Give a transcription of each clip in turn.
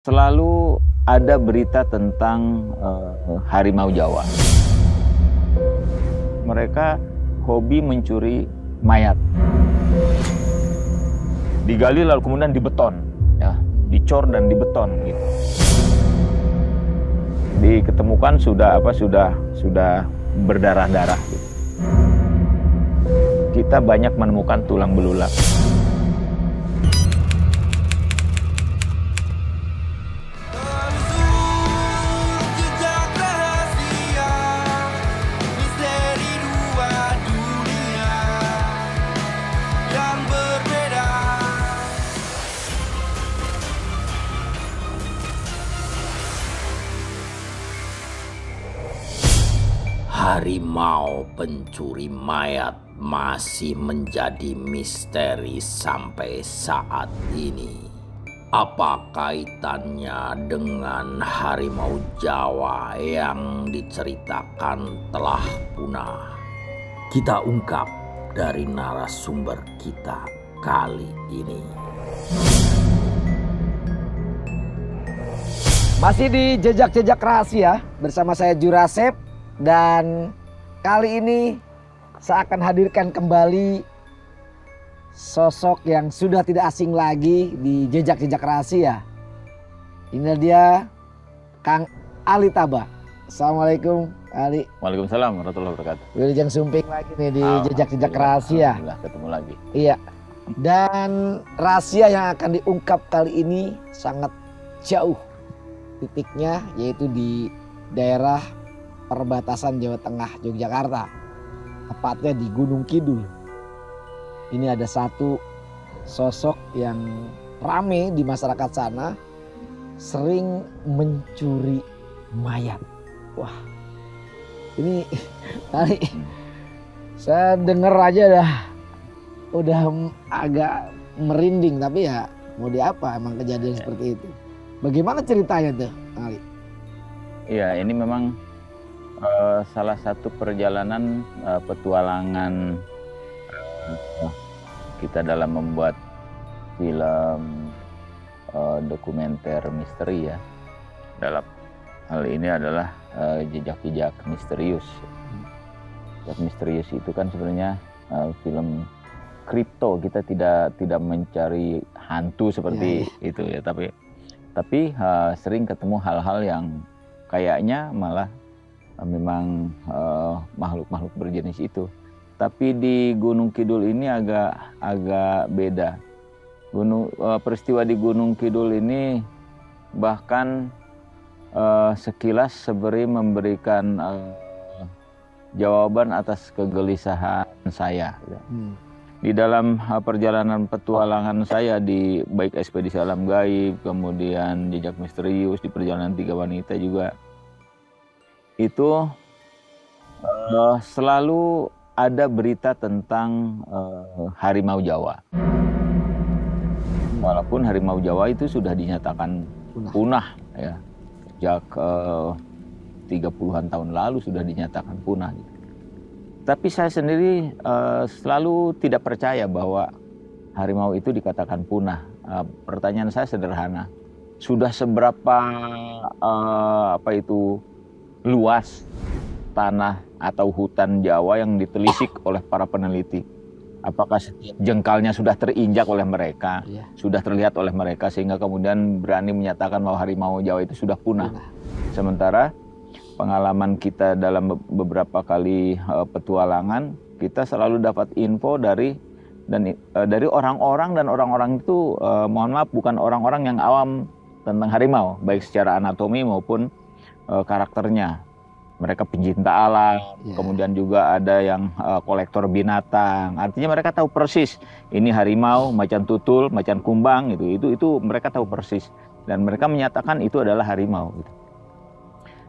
Selalu ada berita tentang harimau Jawa. Mereka hobi mencuri mayat. Digali lalu kemudian dibeton, ya, dicor dan dibeton gitu. Diketemukan sudah berdarah-darah gitu. Kita banyak menemukan tulang belulang. Harimau pencuri mayat masih menjadi misteri sampai saat ini. Apa kaitannya dengan harimau Jawa yang diceritakan telah punah? Kita ungkap dari narasumber kita kali ini. Masih di Jejak-Jejak Rahasia bersama saya Jurasep. Dan kali ini saya akan hadirkan kembali sosok yang sudah tidak asing lagi di Jejak-Jejak Rahasia. Ini dia Kang Ali Taba. Assalamualaikum Ali. Waalaikumsalam warahmatullahi wabarakatuh. Wilujeng Sumping lagi nih di Jejak-Jejak Rahasia. Alhamdulillah ketemu lagi. Iya. Dan rahasia yang akan diungkap kali ini sangat jauh titiknya, yaitu di daerah perbatasan Jawa Tengah Yogyakarta, tepatnya di Gunung Kidul. Ini ada satu sosok yang rame di masyarakat sana, sering mencuri mayat. Wah, ini tadi saya denger aja udah agak merinding, tapi ya mau diapa, emang kejadian seperti itu. Bagaimana ceritanya tuh, Ali? Iya, ini memang salah satu perjalanan petualangan kita dalam membuat film dokumenter misteri ya. Dalam hal ini adalah jejak-jejak misterius. Jejak misterius itu kan sebenarnya film kripto, kita tidak mencari hantu seperti itu ya, tapi sering ketemu hal-hal yang kayaknya malah memang makhluk-makhluk berjenis itu. Tapi di Gunung Kidul ini agak beda. Peristiwa di Gunung Kidul ini bahkan sekilas memberikan jawaban atas kegelisahan saya. Di dalam perjalanan petualangan saya di baik ekspedisi alam gaib, kemudian jejak misterius, di perjalanan 3 wanita juga, itu selalu ada berita tentang harimau Jawa. Walaupun harimau Jawa itu sudah dinyatakan punah ya. Sejak 30-an tahun lalu sudah dinyatakan punah. Tapi saya sendiri selalu tidak percaya bahwa harimau itu dikatakan punah. Pertanyaan saya sederhana. Sudah seberapa luas tanah atau hutan Jawa yang ditelisik oleh para peneliti? Apakah setiap jengkalnya sudah terinjak oleh mereka, sudah terlihat oleh mereka, sehingga kemudian berani menyatakan bahwa harimau Jawa itu sudah punah? Sementara pengalaman kita dalam beberapa kali petualangan, kita selalu dapat info dari orang-orang, dan orang-orang itu mohon maaf bukan orang-orang yang awam tentang harimau, baik secara anatomi maupun karakternya. Mereka pencinta alam, kemudian juga ada yang kolektor binatang. Artinya mereka tahu persis ini harimau, macan tutul, macan kumbang itu mereka tahu persis, dan mereka menyatakan itu adalah harimau gitu.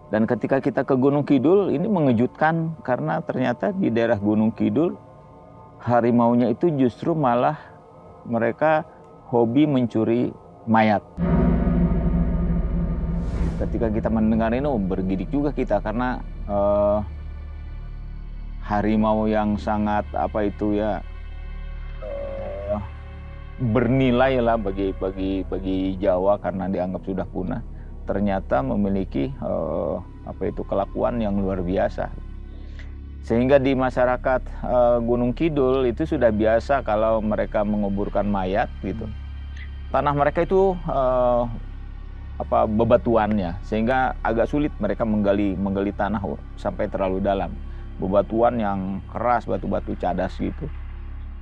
Dan ketika kita ke Gunung Kidul, ini mengejutkan karena ternyata di daerah Gunung Kidul harimaunya itu justru malah mereka hobi mencuri mayat. Ketika kita mendengar ini bergidik juga kita, karena harimau yang sangat bernilai lah bagi Jawa karena dianggap sudah punah, ternyata memiliki kelakuan yang luar biasa. Sehingga di masyarakat Gunung Kidul itu sudah biasa kalau mereka menguburkan mayat gitu. Tanah mereka itu bebatuannya, sehingga agak sulit mereka menggali tanah sampai terlalu dalam. Bebatuan yang keras, batu-batu cadas gitu.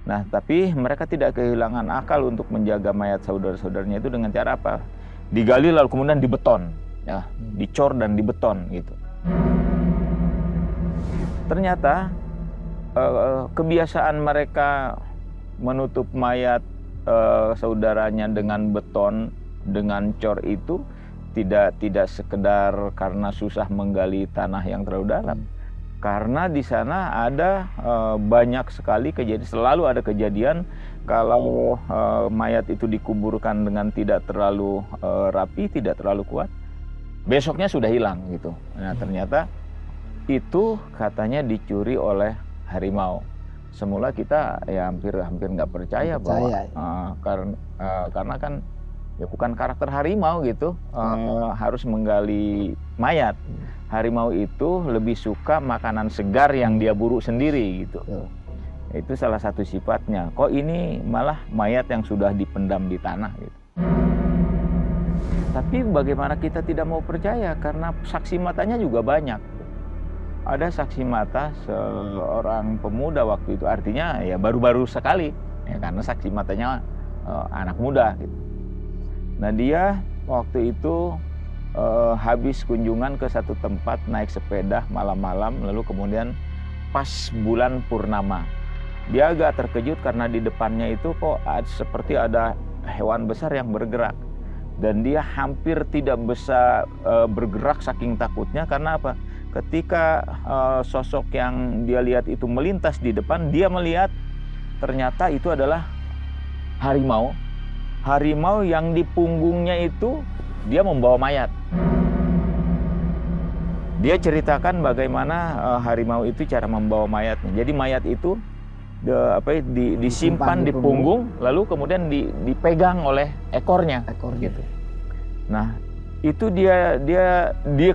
Nah, tapi mereka tidak kehilangan akal untuk menjaga mayat saudara-saudaranya itu dengan cara apa? Digali lalu kemudian dibeton, ya, dicor dan dibeton gitu. Ternyata kebiasaan mereka menutup mayat saudaranya dengan beton, dengan cor itu tidak sekedar karena susah menggali tanah yang terlalu dalam. Karena di sana ada banyak sekali kejadian, selalu ada kejadian kalau mayat itu dikuburkan dengan tidak terlalu rapi, tidak terlalu kuat, besoknya sudah hilang gitu. Nah, ternyata itu katanya dicuri oleh harimau. Semula kita ya hampir nggak percaya bahwa karena kan ya bukan karakter harimau gitu, harus menggali mayat. Harimau itu lebih suka makanan segar yang dia buru sendiri gitu. Itu salah satu sifatnya. Kok ini malah mayat yang sudah dipendam di tanah gitu. Tapi bagaimana kita tidak mau percaya, karena saksi matanya juga banyak. Ada saksi mata seorang pemuda waktu itu, artinya ya baru-baru sekali ya, karena saksi matanya anak muda gitu. Nah, dia waktu itu habis kunjungan ke satu tempat naik sepeda malam-malam, lalu kemudian pas bulan purnama. Dia agak terkejut karena di depannya itu kok seperti ada hewan besar yang bergerak. Dan dia hampir tidak bisa bergerak saking takutnya. Karena apa? Ketika sosok yang dia lihat itu melintas di depan, dia melihat ternyata itu adalah harimau. Harimau yang di punggungnya itu dia membawa mayat. Dia ceritakan bagaimana harimau itu cara membawa mayatnya. Jadi mayat itu disimpan di punggung, lalu kemudian dipegang oleh ekornya. Gitu. Nah, itu dia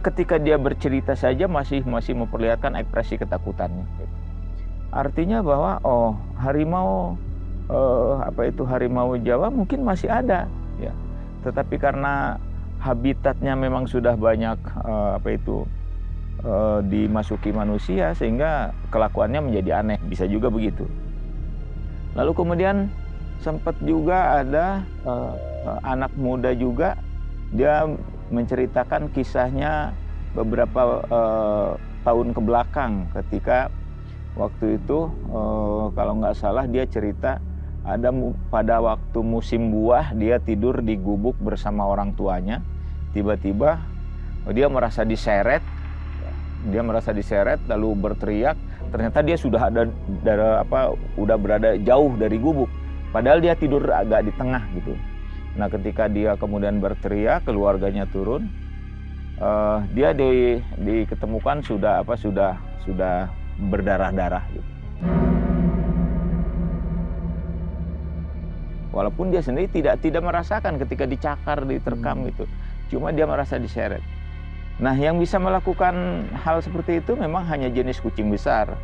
ketika dia bercerita saja masih memperlihatkan ekspresi ketakutannya. Artinya bahwa harimau harimau Jawa mungkin masih ada, ya. Tetapi karena habitatnya memang sudah banyak dimasuki manusia, sehingga kelakuannya menjadi aneh, bisa juga begitu. Lalu kemudian sempat juga ada anak muda juga, dia menceritakan kisahnya beberapa tahun kebelakang, ketika waktu itu kalau nggak salah dia cerita ada pada waktu musim buah, dia tidur di gubuk bersama orang tuanya. Tiba-tiba dia merasa diseret, lalu berteriak. Ternyata dia sudah udah berada jauh dari gubuk, padahal dia tidur agak di tengah gitu. Nah, ketika dia kemudian berteriak, keluarganya turun, dia diketemukan sudah berdarah-darah gitu. Walaupun dia sendiri tidak merasakan ketika dicakar, diterkam gitu. Cuma dia merasa diseret. Nah, yang bisa melakukan hal seperti itu memang hanya jenis kucing besar.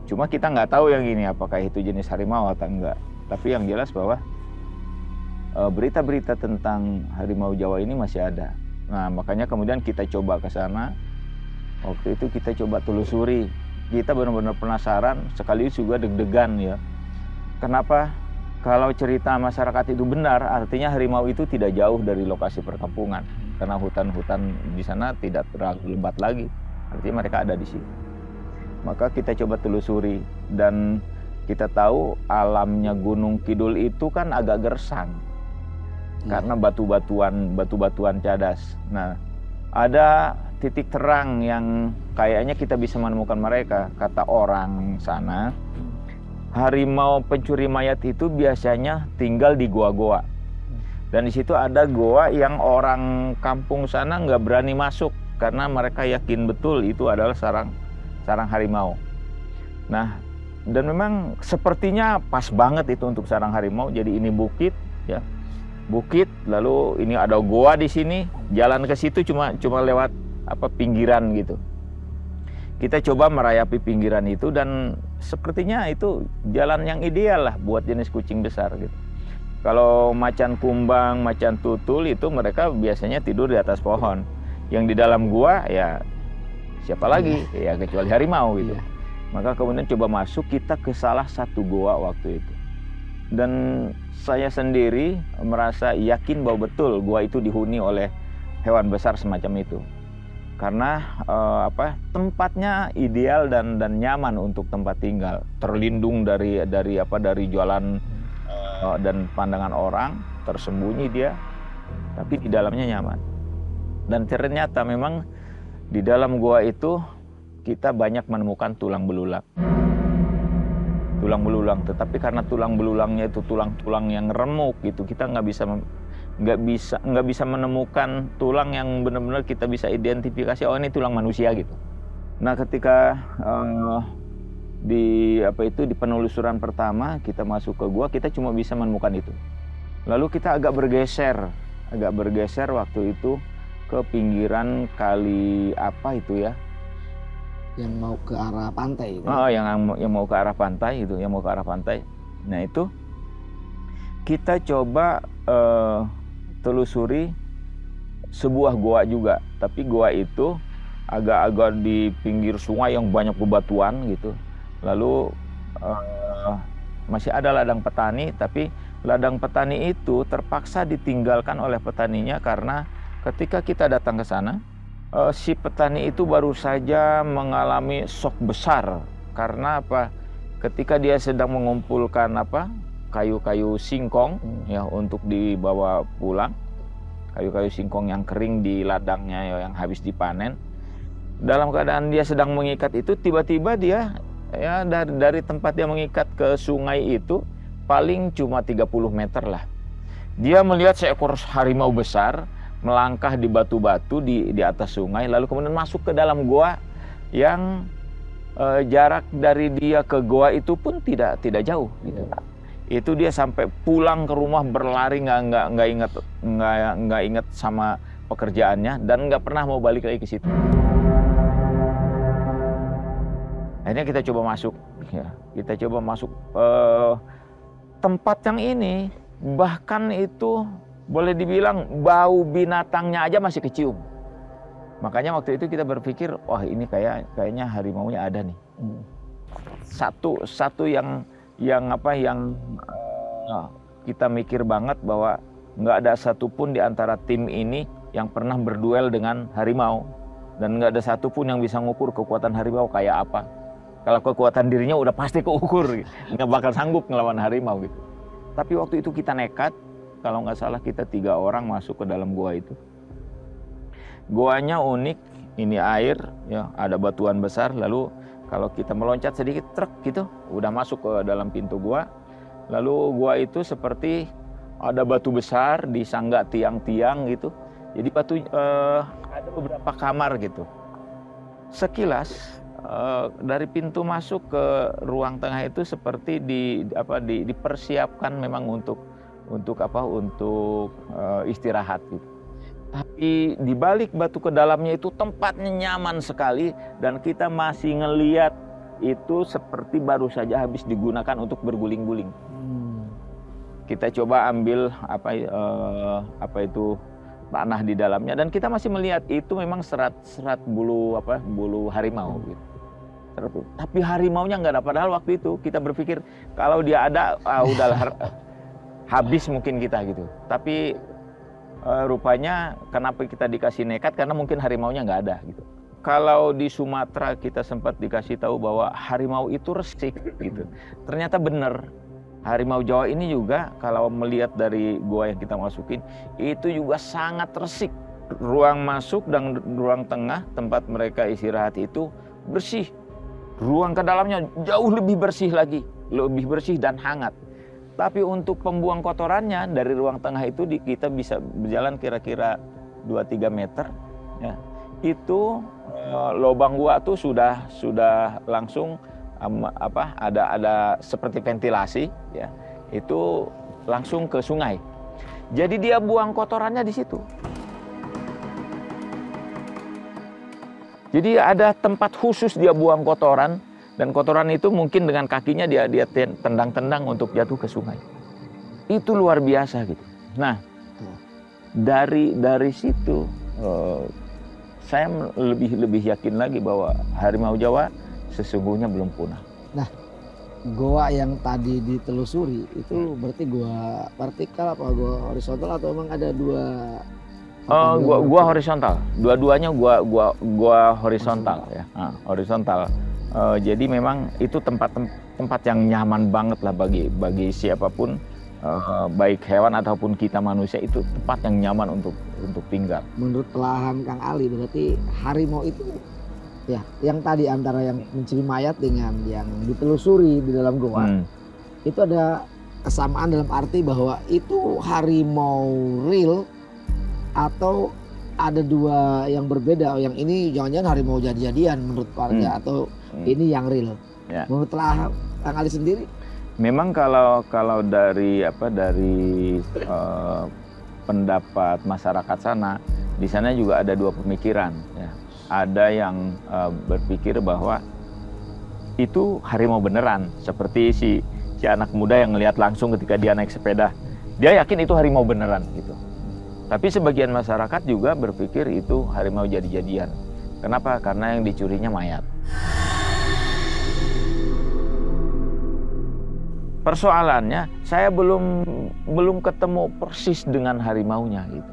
Cuma kita nggak tahu yang ini apakah itu jenis harimau atau enggak. Tapi yang jelas bahwa berita-berita tentang harimau Jawa ini masih ada. Nah, makanya kemudian kita coba ke sana. Waktu itu kita coba telusuri. Kita benar-benar penasaran, sekaligus juga deg-degan ya. Kenapa? Kalau cerita masyarakat itu benar, artinya harimau itu tidak jauh dari lokasi perkampungan. Karena hutan-hutan di sana tidak terlalu lebat lagi. Artinya mereka ada di situ. Maka kita coba telusuri. Dan kita tahu alamnya Gunung Kidul itu kan agak gersang. Karena batu-batuan cadas. Nah, ada titik terang yang kayaknya kita bisa menemukan mereka. Kata orang sana, harimau pencuri mayat itu biasanya tinggal di goa-goa. Dan di situ ada goa yang orang kampung sana nggak berani masuk karena mereka yakin betul itu adalah sarang harimau. Nah, Dan memang sepertinya pas banget itu untuk sarang harimau. Jadi ini bukit, ya, bukit. Lalu ini ada goa di sini. Jalan ke situ cuma lewat pinggiran gitu. Kita coba merayapi pinggiran itu dan sepertinya itu jalan yang ideal lah buat jenis kucing besar gitu. Kalau macan kumbang, macan tutul itu mereka biasanya tidur di atas pohon. Yang di dalam gua ya siapa lagi? Ya kecuali harimau gitu. Maka kemudian coba masuk kita ke salah satu goa waktu itu. Dan saya sendiri merasa yakin bahwa betul goa itu dihuni oleh hewan besar semacam itu. Karena tempatnya ideal dan nyaman untuk tempat tinggal, terlindung dari jualan dan pandangan orang, tersembunyi dia, tapi di dalamnya nyaman. Dan ternyata memang di dalam goa itu kita banyak menemukan tulang belulang. Tulang belulang, tetapi karena tulang belulangnya itu tulang-tulang yang remuk gitu, kita nggak bisa menemukan tulang yang benar-benar kita bisa identifikasi, oh ini tulang manusia gitu. Nah, ketika di penelusuran pertama kita masuk ke gua, kita cuma bisa menemukan itu. Lalu kita agak bergeser waktu itu ke pinggiran kali yang mau ke arah pantai itu. Oh, yang mau ke arah pantai itu, yang mau ke arah pantai. Nah, itu kita coba telusuri sebuah goa juga, tapi goa itu agak-agak di pinggir sungai yang banyak bebatuan gitu. Lalu masih ada ladang petani, tapi ladang petani itu terpaksa ditinggalkan oleh petaninya karena ketika kita datang ke sana, si petani itu baru saja mengalami shock besar. Karena apa? Ketika dia sedang mengumpulkan kayu-kayu singkong ya untuk dibawa pulang, kayu-kayu singkong yang kering di ladangnya yang habis dipanen. Dalam keadaan dia sedang mengikat itu, tiba-tiba dia ya dari tempat dia mengikat ke sungai itu paling cuma 30 meter lah. Dia melihat seekor harimau besar melangkah di batu-batu di atas sungai, lalu kemudian masuk ke dalam goa yang jarak dari dia ke goa itu pun tidak jauh gitu. Itu dia sampai pulang ke rumah berlari, nggak ingat sama pekerjaannya dan nggak pernah mau balik lagi ke situ. Akhirnya kita coba masuk, ya, tempat yang ini, bahkan itu boleh dibilang bau binatangnya aja masih kecium. Makanya waktu itu kita berpikir, wah ini kayaknya harimaunya ada nih. Satu yang kita mikir banget bahwa nggak ada satupun di antara tim ini yang pernah berduel dengan harimau, dan nggak ada satupun yang bisa ngukur kekuatan harimau kayak apa. Kalau kekuatan dirinya udah pasti keukur, nggak bakal sanggup ngelawan harimau gitu. Tapi waktu itu kita nekat, kalau nggak salah kita 3 orang masuk ke dalam goa itu. Goanya unik, ini air, ya, ada batuan besar, lalu kalau kita meloncat sedikit truk gitu, udah masuk ke dalam pintu gua. Lalu gua itu seperti ada batu besar disangga tiang-tiang gitu. Jadi ada beberapa kamar gitu. Sekilas dari pintu masuk ke ruang tengah itu seperti dipersiapkan memang untuk istirahat gitu. Tapi di balik batu ke dalamnya itu tempatnya nyaman sekali dan kita masih ngeliat itu seperti baru saja habis digunakan untuk berguling-guling. Kita coba ambil tanah di dalamnya dan kita masih melihat itu memang serat bulu harimau gitu. Tapi harimaunya nggak ada, padahal waktu itu kita berpikir kalau dia ada udahlah habis mungkin kita gitu. Tapi rupanya kenapa kita dikasih nekat, karena mungkin harimaunya nggak ada gitu. Kalau di Sumatera kita sempat dikasih tahu bahwa harimau itu resik gitu. Ternyata benar. Harimau Jawa ini juga kalau melihat dari gua yang kita masukin itu juga sangat resik. Ruang masuk dan ruang tengah tempat mereka istirahat itu bersih. Ruang ke dalamnya jauh lebih bersih lagi, lebih bersih dan hangat. Tapi untuk pembuang kotorannya dari ruang tengah itu kita bisa berjalan kira-kira 2-3 meter. Ya. Itu lubang gua tuh sudah langsung ada seperti ventilasi ya, itu langsung ke sungai. Jadi dia buang kotorannya di situ. Jadi ada tempat khusus dia buang kotoran, dan kotoran itu mungkin dengan kakinya dia tendang-tendang untuk jatuh ke sungai. Itu luar biasa gitu. Nah, dari situ saya lebih yakin lagi bahwa harimau Jawa sesungguhnya belum punah. Nah, goa yang tadi ditelusuri itu berarti goa vertikal apa goa horizontal atau memang ada dua? Gua horizontal. Dua-duanya gua horizontal ya. Horizontal. Jadi memang itu tempat yang nyaman banget lah bagi siapapun, baik hewan ataupun kita manusia, itu tempat yang nyaman untuk tinggal. Menurut pelahan Kang Ali, berarti harimau itu ya yang tadi antara yang mencuri mayat dengan yang ditelusuri di dalam goa itu ada kesamaan dalam arti bahwa itu harimau real atau ada dua yang berbeda. Yang ini jangan-jangan harimau jadi-jadian menurut warga atau ini yang real. Ya. Menurut Kang Ali sendiri? Memang kalau dari pendapat masyarakat sana, di sana juga ada dua pemikiran. Ya. Ada yang berpikir bahwa itu harimau beneran, seperti si anak muda yang ngelihat langsung ketika dia naik sepeda, dia yakin itu harimau beneran gitu. Tapi sebagian masyarakat juga berpikir itu harimau jadi-jadian. Kenapa? Karena yang dicurinya mayat. Persoalannya, saya belum ketemu persis dengan harimaunya gitu.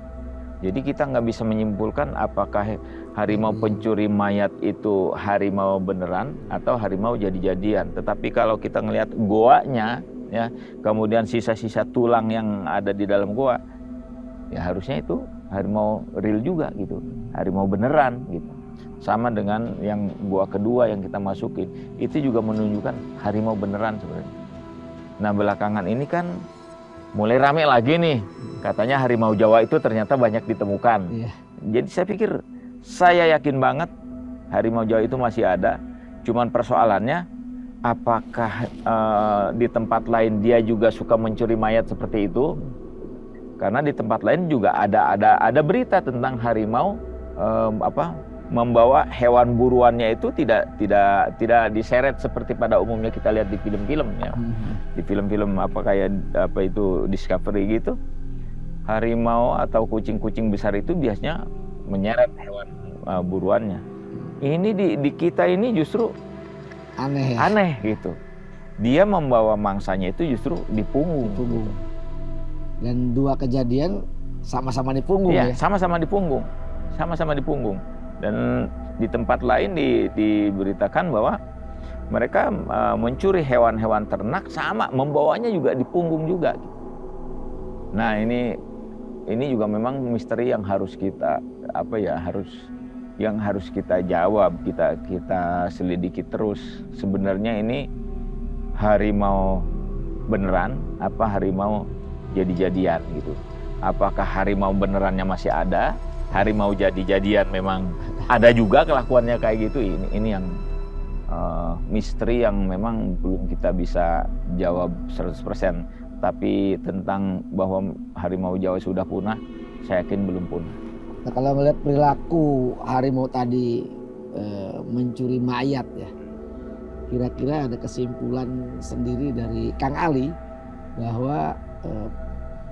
Jadi kita nggak bisa menyimpulkan apakah harimau pencuri mayat itu harimau beneran atau harimau jadi-jadian. Tetapi kalau kita ngelihat goanya, ya, kemudian sisa-sisa tulang yang ada di dalam goa, ya harusnya itu harimau real juga gitu, harimau beneran gitu. Sama dengan yang goa kedua yang kita masukin, itu juga menunjukkan harimau beneran sebenarnya. Nah belakangan ini kan mulai rame lagi nih, katanya harimau Jawa itu ternyata banyak ditemukan. Iya. Jadi saya yakin banget harimau Jawa itu masih ada. Cuman persoalannya, apakah di tempat lain dia juga suka mencuri mayat seperti itu? Karena di tempat lain juga ada berita tentang harimau membawa hewan buruannya itu tidak diseret seperti pada umumnya kita lihat di film-film ya. Di film-film kayak itu Discovery gitu, harimau atau kucing-kucing besar itu biasanya menyeret hewan buruannya. Ini di kita ini justru aneh ya? Aneh gitu. Dia membawa mangsanya itu justru di punggung. Dan dua kejadian sama-sama di punggung ya? Sama-sama di punggung. Sama-sama di punggung. Dan di tempat lain diberitakan bahwa mereka mencuri hewan-hewan ternak sama membawanya juga di punggung juga. Nah ini juga memang misteri yang harus kita harus kita jawab, kita selidiki terus. Sebenarnya ini harimau beneran apa harimau jadi-jadian gitu. Apakah harimau benerannya masih ada? Harimau jadi-jadian memang ada juga kelakuannya kayak gitu. Ini yang misteri yang memang belum kita bisa jawab 100%. Tapi tentang bahwa harimau Jawa sudah punah, saya yakin belum punah. Nah, kalau melihat perilaku harimau tadi mencuri mayat ya, kira-kira ada kesimpulan sendiri dari Kang Ali bahwa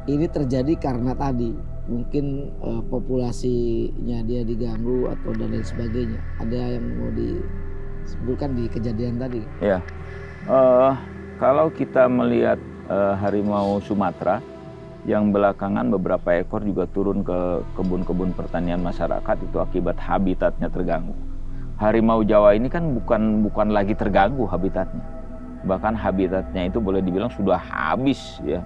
ini terjadi karena tadi mungkin populasinya dia diganggu atau dan lain sebagainya. Ada yang mau disebutkan di kejadian tadi? Ya, kalau kita melihat harimau Sumatera yang belakangan beberapa ekor juga turun ke kebun-kebun pertanian masyarakat itu akibat habitatnya terganggu. Harimau Jawa ini kan bukan lagi terganggu habitatnya, bahkan habitatnya itu boleh dibilang sudah habis ya,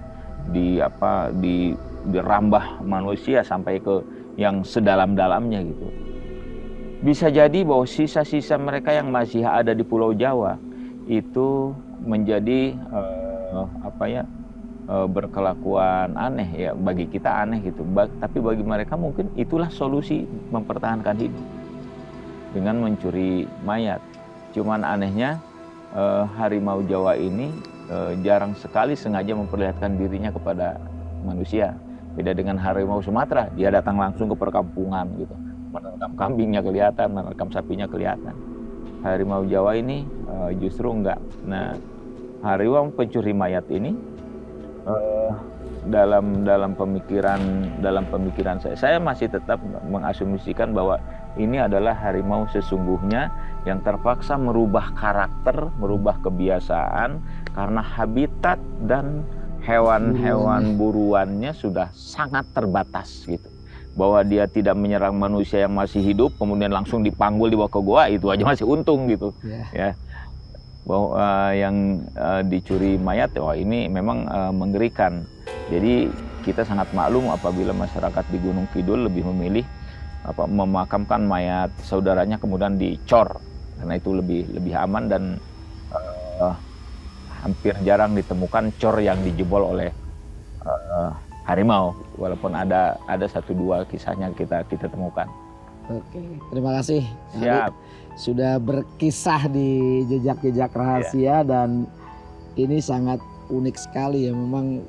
dirambah manusia sampai ke yang sedalam-dalamnya gitu. Bisa jadi bahwa sisa-sisa mereka yang masih ada di Pulau Jawa itu menjadi berkelakuan aneh ya, bagi kita aneh gitu, tapi bagi mereka mungkin itulah solusi mempertahankan hidup dengan mencuri mayat. Cuman anehnya harimau Jawa ini jarang sekali sengaja memperlihatkan dirinya kepada manusia. Beda dengan harimau Sumatera, dia datang langsung ke perkampungan gitu. Menerkam kambingnya kelihatan, menerkam sapinya kelihatan. Harimau Jawa ini justru enggak. Nah, harimau pencuri mayat ini dalam pemikiran saya masih tetap mengasumsikan bahwa ini adalah harimau sesungguhnya yang terpaksa merubah karakter, merubah kebiasaan karena habitat dan hewan-hewan buruannya sudah sangat terbatas gitu. Bahwa dia tidak menyerang manusia yang masih hidup, kemudian langsung dipanggul dibawa ke goa, itu aja masih untung gitu. Ya. Bahwa yang dicuri mayat, wah ini memang mengerikan. Jadi kita sangat maklum apabila masyarakat di Gunung Kidul lebih memilih memakamkan mayat saudaranya kemudian dicor, karena itu lebih aman dan hampir jarang ditemukan cor yang dijebol oleh harimau, walaupun ada 1-2 kisahnya kita temukan. Oke, terima kasih. Siap. Sudah berkisah di jejak-jejak rahasia dan ini sangat unik sekali ya, memang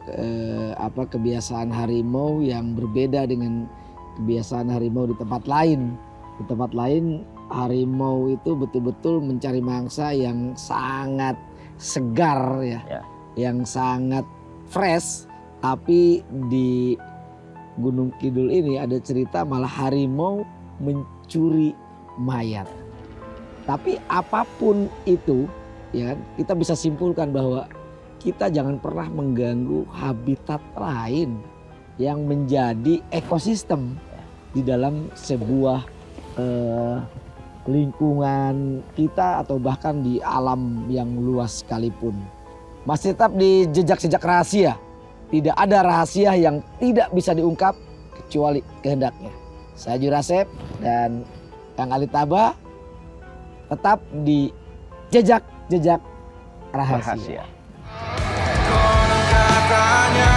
kebiasaan harimau yang berbeda dengan kebiasaan harimau di tempat lain. Di tempat lain harimau itu betul-betul mencari mangsa yang sangat segar ya. Yang sangat fresh. Tapi di Gunung Kidul ini ada cerita malah harimau mencuri mayat. Tapi apapun itu ya, kita bisa simpulkan bahwa kita jangan pernah mengganggu habitat lain yang menjadi ekosistem di dalam sebuah lingkungan kita atau bahkan di alam yang luas sekalipun. Masih tetap di jejak-jejak rahasia. Tidak ada rahasia yang tidak bisa diungkap kecuali kehendaknya. Saya Jurasep dan Kang Ali Taba tetap di jejak-jejak rahasia. Konon katanya